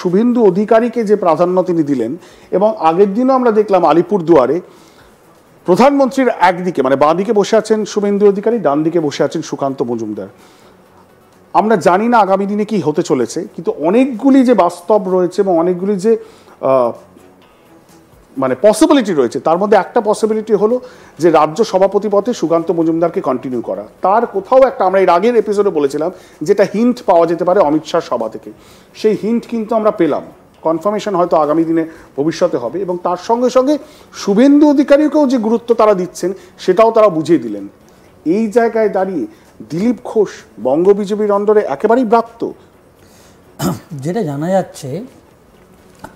শুভেন্দু অধিকারীকে যে প্রাধান্য তিনি দিলেন, এবং আগের দিনও আমরা দেখলাম আলিপুরদুয়ারে প্রধানমন্ত্রীর একদিকে মানে বাঁ দিকে বসে আছেন শুভেন্দু অধিকারী, ডান দিকে বসে আছেন সুকান্ত মজুমদার। আমরা জানি না আগামী দিনে কি হতে চলেছে, কিন্তু অনেকগুলি যে বাস্তব রয়েছে এবং অনেকগুলি যে মানে পসিবিলিটি রয়েছে, তার মধ্যে একটা পসিবিলিটি হলো যে রাজ্য সভাপতি পদে সুকান্ত মজুমদারকে কন্টিনিউ করা। তার কোথাও একটা, আমরা এর আগের এপিসোডে বলেছিলাম যেটা হিন্ট পাওয়া যেতে পারে অমিত শাহ সভা থেকে, সেই হিন্ট কিন্তু আমরা পেলাম। কনফার্মেশন হয়তো আগামী দিনে ভবিষ্যতে হবে, এবং তার সঙ্গে সঙ্গে শুভেন্দু অধিকারীকেও যে গুরুত্ব তারা দিচ্ছেন সেটাও তারা বুঝিয়ে দিলেন। এই জায়গায় দাঁড়িয়ে দিলীপ ঘোষ বঙ্গ বিজেপির অন্দরে একেবারেই ব্রাত্য। যেটা জানা যাচ্ছে,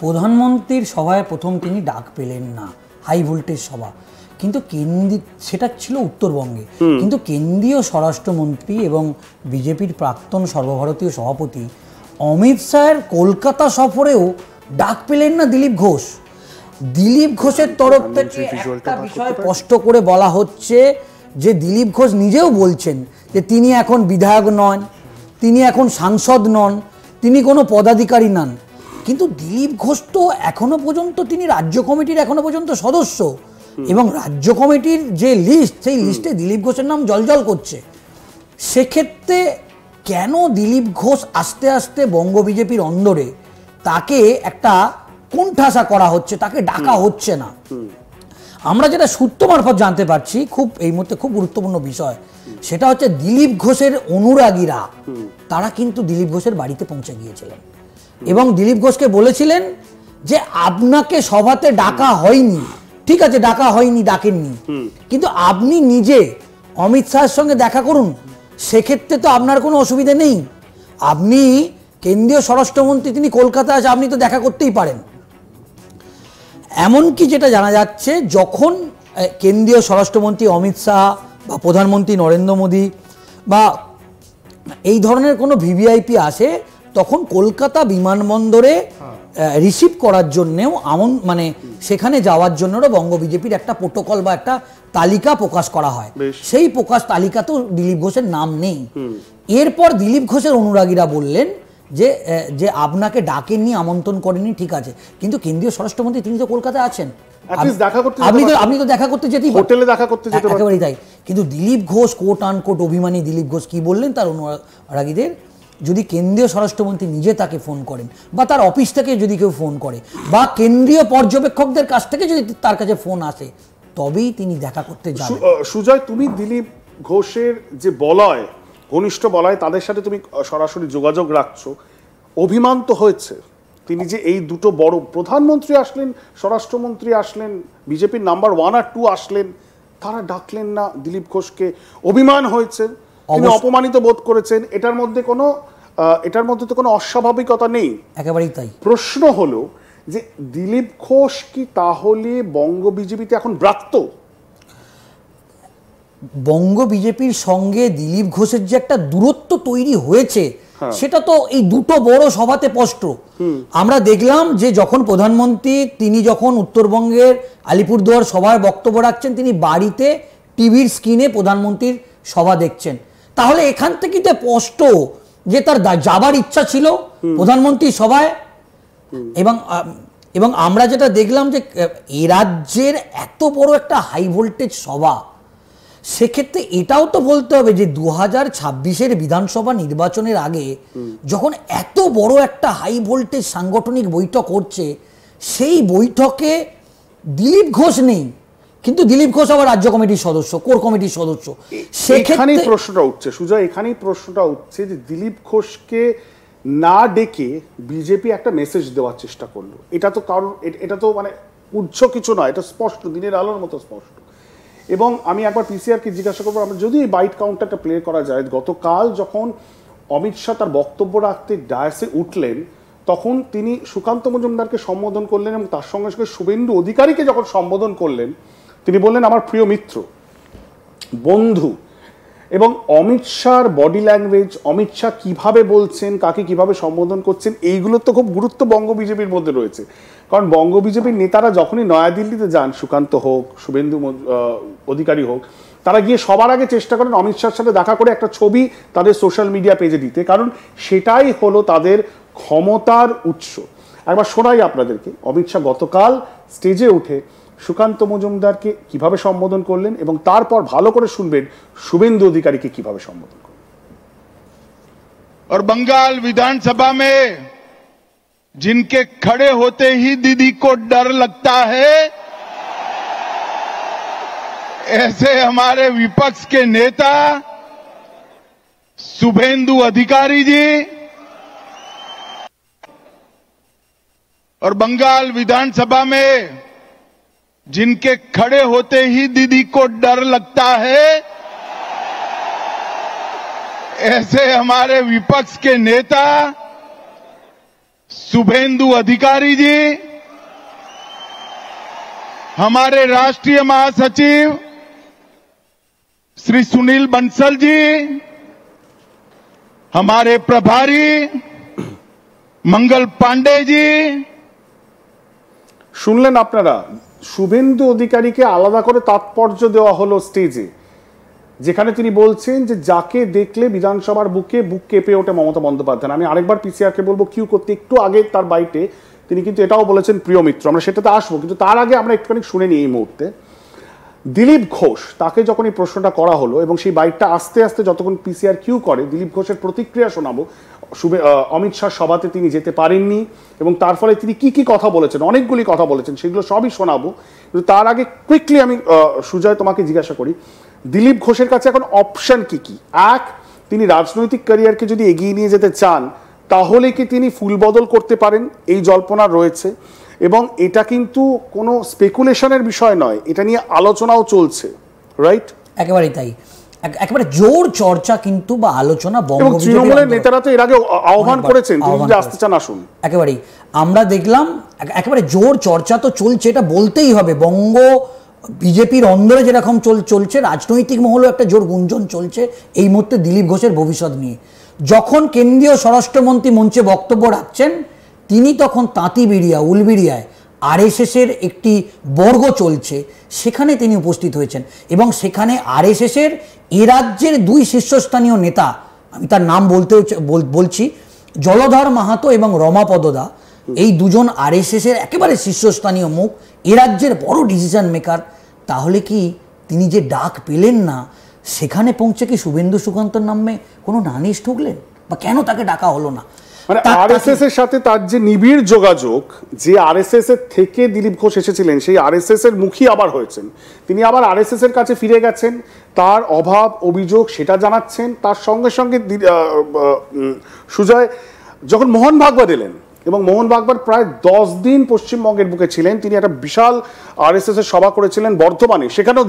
প্রধানমন্ত্রীর সভায় প্রথম তিনি ডাক পেলেন না, হাই ভোল্টেজ সভা, কিন্তু সেটা ছিল উত্তরবঙ্গে, কিন্তু কেন্দ্রীয় স্বরাষ্ট্রমন্ত্রী এবং বিজেপির প্রাক্তন সর্বভারতীয় সভাপতি অমিত শাহের কলকাতা সফরেও ডাক পেলেন না দিলীপ ঘোষ। দিলীপ ঘোষের তরফ থেকে একটা বিষয় স্পষ্ট করে বলা হচ্ছে যে দিলীপ ঘোষ নিজেও বলছেন যে তিনি এখন বিধায়ক নন, তিনি এখন সাংসদ নন, তিনি কোনো পদাধিকারী নন, কিন্তু দিলীপ ঘোষ তো এখনো পর্যন্ত তিনি রাজ্য কমিটির এখনো পর্যন্ত সদস্য, এবং রাজ্য কমিটির যে লিস্ট, সেই লিস্টে দিলীপ ঘোষের নাম জলজল করছে। সেক্ষেত্রে কেন দিলীপ ঘোষ আস্তে আস্তে বঙ্গ বিজেপির অন্দরে তাকে একটা কোণঠাসা করা হচ্ছে, তাকে ডাকা হচ্ছে না? আমরা যেটা সূত্র মারফত জানতে পারছি, খুব এই মুহূর্তে খুব গুরুত্বপূর্ণ বিষয়, সেটা হচ্ছে দিলীপ ঘোষের অনুরাগীরা তারা কিন্তু দিলীপ ঘোষের বাড়িতে পৌঁছে গিয়েছিলেন এবং দিলীপ ঘোষকে বলেছিলেন যে আপনাকে সভাতে ডাকা হয়নি, ঠিক আছে ডাকা হয়নি, ডাকেননি, কিন্তু আপনি নিজে অমিত শাহের সঙ্গে দেখা করুন, সেক্ষেত্রে তো আপনার কোনো অসুবিধা নেই, আপনি কেন্দ্রীয় স্বরাষ্ট্রমন্ত্রী, তিনি কলকাতায় আছে, আপনি তো দেখা করতেই পারেন। এমনকি যেটা জানা যাচ্ছে, যখন কেন্দ্রীয় স্বরাষ্ট্রমন্ত্রী অমিত শাহ বা প্রধানমন্ত্রী নরেন্দ্র মোদী বা এই ধরনের কোনো ভিভিআইপি আসে, তখন কলকাতা বিমানবন্দরে রিসিভ করার জন্যেও মানে সেখানে যাওয়ার জন্য বঙ্গ বিজেপির একটা প্রোটোকল বা একটা তালিকা প্রকাশ করা হয়। সেই প্রকাশ তালিকাতেও দিলীপ ঘোষের নাম নেই। এরপর দিলীপ ঘোষের অনুরাগীরা বললেন যে যে আপনাকে ডাকেননি, আমন্ত্রণ করেননি, ঠিক আছে, কিন্তু কেন্দ্রীয় স্বরাষ্ট্রমন্ত্রী তিনি তো কলকাতায় আছেন, আপনি তো দেখা করতে যেতেই, হোটেলে দেখা করতে যেতে, একেবারেই তাই। কিন্তু দিলীপ ঘোষ কোট আনকোট অভিমানী দিলীপ ঘোষ কি বললেন তার অনুরাগীদের, যদি কেন্দ্রীয় স্বরাষ্ট্রমন্ত্রী নিজে তাকে ফোন করেন বা তার অফিস থেকে যদি কেউ ফোন করে বা কেন্দ্রীয় পর্যবেক্ষকদের কাছ থেকে যদি তার কাছে ফোন আসে, তবেই তিনি দেখা করতে যাবেন। সুজয়, তুমি দিলীপ ঘোষের যে বলয়, ঘনিষ্ঠ বলয়, তাদের সাথে তুমি সরাসরি যোগাযোগ রাখছো, অভিমান তো হয়েছে তিনি যে এই দুটো বড়, প্রধানমন্ত্রী আসলেন, স্বরাষ্ট্রমন্ত্রী আসলেন, বিজেপির নাম্বার 1 আর 2 আসলেন, তারা ডাকলেন না দিলীপ ঘোষকে, অভিমান হয়েছে, তিনি অপমানিত বোধ করেছেন। এটার মধ্যে তো কোনো অস্বাভাবিকতা নেই, একেবারেই তাই। প্রশ্ন হলো যে দিলীপ ঘোষ কি তাহলে বঙ্গ বিজেপিতে এখন ব্রাত্য? বঙ্গ বিজেপির সঙ্গে দিলীপ ঘোষের যে একটা দূরত্ব তৈরি হয়েছে, সেটা তো এই দুটো বড় সভাতে স্পষ্ট। আমরা দেখলাম যে যখন প্রধানমন্ত্রী তিনি যখন উত্তরবঙ্গের আলিপুরদুয়ার সভায় বক্তব্য রাখছেন, তিনি বাড়িতে টিভির স্ক্রিনে প্রধানমন্ত্রীর সভা দেখছেন, তাহলে এখান থেকে তো স্পষ্ট যে তার যাবার ইচ্ছা ছিল প্রধানমন্ত্রী সভায়। এবং আমরা যেটা দেখলাম যে এ রাজ্যের এত বড় একটা হাই ভোল্টেজ সভা, সেক্ষেত্রে এটাও তো বলতে হবে যে 2026-এর বিধানসভা নির্বাচনের আগে যখন এত বড় একটা হাই ভোল্টেজ সাংগঠনিক বৈঠক হচ্ছে, সেই বৈঠকে দিলীপ ঘোষ নেই, কিন্তু দিলীপ ঘোষ আবার রাজ্য কমিটির সদস্য, কোর কমিটির সদস্য। সেখানেই প্রশ্নটা উঠছে সুজয়, এখানেই প্রশ্নটা উঠছে যে দিলীপ ঘোষকে না ডেকে বিজেপি একটা মেসেজ দেওয়ার চেষ্টা করলো। এটা তো কারণ, এটা তো মানে উচ্চ কিছু নয়, এটা স্পষ্ট, দিনের আলোর মতো স্পষ্ট। এবং আমি একবার পিসিআরকে জিজ্ঞাসা করবো, আমরা যদি এই বাইট কাউন্টারটা প্লে করা যায়, গতকাল যখন অমিত শাহ তার বক্তব্য রাখতে ডায়াসে উঠলেন, তখন তিনি সুকান্ত মজুমদারকে সম্বোধন করলেন এবং তার সঙ্গে সঙ্গে শুভেন্দু অধিকারীকে যখন সম্বোধন করলেন, তিনি বললেন আমার প্রিয় মিত্র, বন্ধু। এবং অমিত শাহর বডি ল্যাঙ্গুয়েজ, অমিত শাহ কীভাবে বলছেন, কাকে কিভাবে সম্বোধন করছেন, এইগুলোর তো খুব গুরুত্ব বঙ্গ বিজেপির মধ্যে রয়েছে। কারণ বঙ্গ বিজেপির নেতারা যখনই নয়াদিল্লিতে যান, সুকান্ত হোক, শুভেন্দু অধিকারী হোক, তারা গিয়ে সবার আগে চেষ্টা করেন অমিত শাহর সাথে দেখা করে একটা ছবি তাদের সোশ্যাল মিডিয়া পেজে দিতে, কারণ সেটাই হলো তাদের ক্ষমতার উৎস। একবার শোনাই আপনাদেরকে অমিত শাহ গতকাল স্টেজে উঠে সুকান্ত মজুমদারকে কিভাবে সম্বোধন করলেন এবং তারপর ভালো করে শুনবেন শুভেন্দু অধিকারীকে কিভাবে সম্বোধন করলেন। और बंगाल विधानसभा में जिनके खड़े होते ही दीदी को डर लगता है, ऐसे हमारे विपक्ष के नेता शुभेंदु अधिकारी जी और बंगाल विधानसभा में जिनके खड़े होते ही दीदी को डर लगता है, ऐसे हमारे विपक्ष के नेता शुभेंदु अधिकारी जी, हमारे राष्ट्रीय महासचिव श्री सुनील बंसल जी, हमारे प्रभारी मंगल पांडे जी। শুনলেন আপনারা, শুভেন্দু অধিকারীকে আলাদা করে তাৎপর্য দেওয়া হলো স্টেজে, যেখানে তিনি বলছেন যে যাকে দেখলে বিধানসভার বুকে বুক কেঁপে ওঠে মমতা বন্দ্যোপাধ্যায়। আমি আরেকবার পিসিআরকে বলবো কিউ করতে, একটু আগে তার বাইটে তিনি কিন্তু এটাও বলেছেন প্রিয় মিত্র, আমরা সেটাতে আসবো, কিন্তু তার আগে আমরা একটুখানি শুনে নিই এই মুহূর্তে। দিলীপ ঘোষ তাকে যখন এই প্রশ্নটা করা হলো এবং সেই বাইটটা আস্তে আস্তে যতক্ষণ পিসিআর কিউ করে দিলীপ ঘোষের প্রতিক্রিয়া শোনাবো। অমিত শাহ সভাতে তিনি যেতে পারেননি এবং তার ফলে তিনি কি কি কথা বলেছেন, অনেকগুলি কথা বলেছেন, সেগুলো সবই শোনাবো। কিন্তু তার আগে কুইকলি আমি সুজয় তোমাকে জিজ্ঞাসা করি, দিলীপ ঘোষের কাছে এখন অপশন কি কি? এক, তিনি রাজনৈতিক ক্যারিয়ারকে যদি এগিয়ে নিয়ে যেতে চান তাহলে কি তিনি ফুলবদল করতে পারেন, এই জল্পনা রয়েছে এবং এটা কিন্তু কোনো স্পেকুলেশনের বিষয় নয়, এটা নিয়ে আলোচনাও চলছে, রাইট? একেবারেই তাই, একেবারে জোর চর্চা কিন্তু বা আলোচনা তৃণমূলের নেতারা তো এর আগে আহ্বান করেছেন তিনি যদি আসতে চান আসুন। একেবারেই আমরা দেখলাম একেবারে জোর চর্চা তো চলছে, এটা বলতেই হবে। বঙ্গ বিজেপির অন্দরে যেরকম চলছে, রাজনৈতিক মহলেও একটা জোর গুঞ্জন চলছে এই মুহূর্তে দিলীপ ঘোষের ভবিষ্যৎ নিয়ে। যখন কেন্দ্রীয় স্বরাষ্ট্রমন্ত্রী মঞ্চে বক্তব্য রাখছেন তিনি তখন তাঁতিবেড়িয়া উলবেড়িয়ায় আরএসএসের একটি বর্গ চলছে, সেখানে তিনি উপস্থিত হয়েছেন এবং সেখানে আরএসএসের এ রাজ্যের দুই শীর্ষস্থানীয় নেতা, আমি তার নাম বলছি, জলধর মাহাতো এবং রমাপদ দা, এই দুজন আরএসএসের একেবারে শীর্ষস্থানীয় মুখ, এ রাজ্যের বড় ডিসিশন মেকার। তাহলে কি তিনি যে ডাক পেলেন না, সেখানে পৌঁছে কি শুভেন্দু সুকান্তর নামে কোনো নালিশ ঠুকলেন, বা কেন তাকে ডাকা হলো না? মানে আরএসএস এর সাথে তার যে নিবিড় যোগাযোগ, যে আরএসএস এর থেকে দিলীপ ঘোষ এসেছিলেন সেই আরএসএস এর মুখী আবার হয়েছেন, তিনি আবার আরএসএস এর কাছে ফিরে গেছেন, তার অভাব অভিযোগ সেটা জানাচ্ছেন। তার সঙ্গে সঙ্গে সুজয় যখন মোহন ভাগবত এলেন এবং মোহন ভাগবত প্রায় 10 দিন পশ্চিমবঙ্গের বুকে ছিলেন, তিনি একটা বিশাল আরএসএস এর সভা করেছিলেন বর্ধমানে, সেখানেও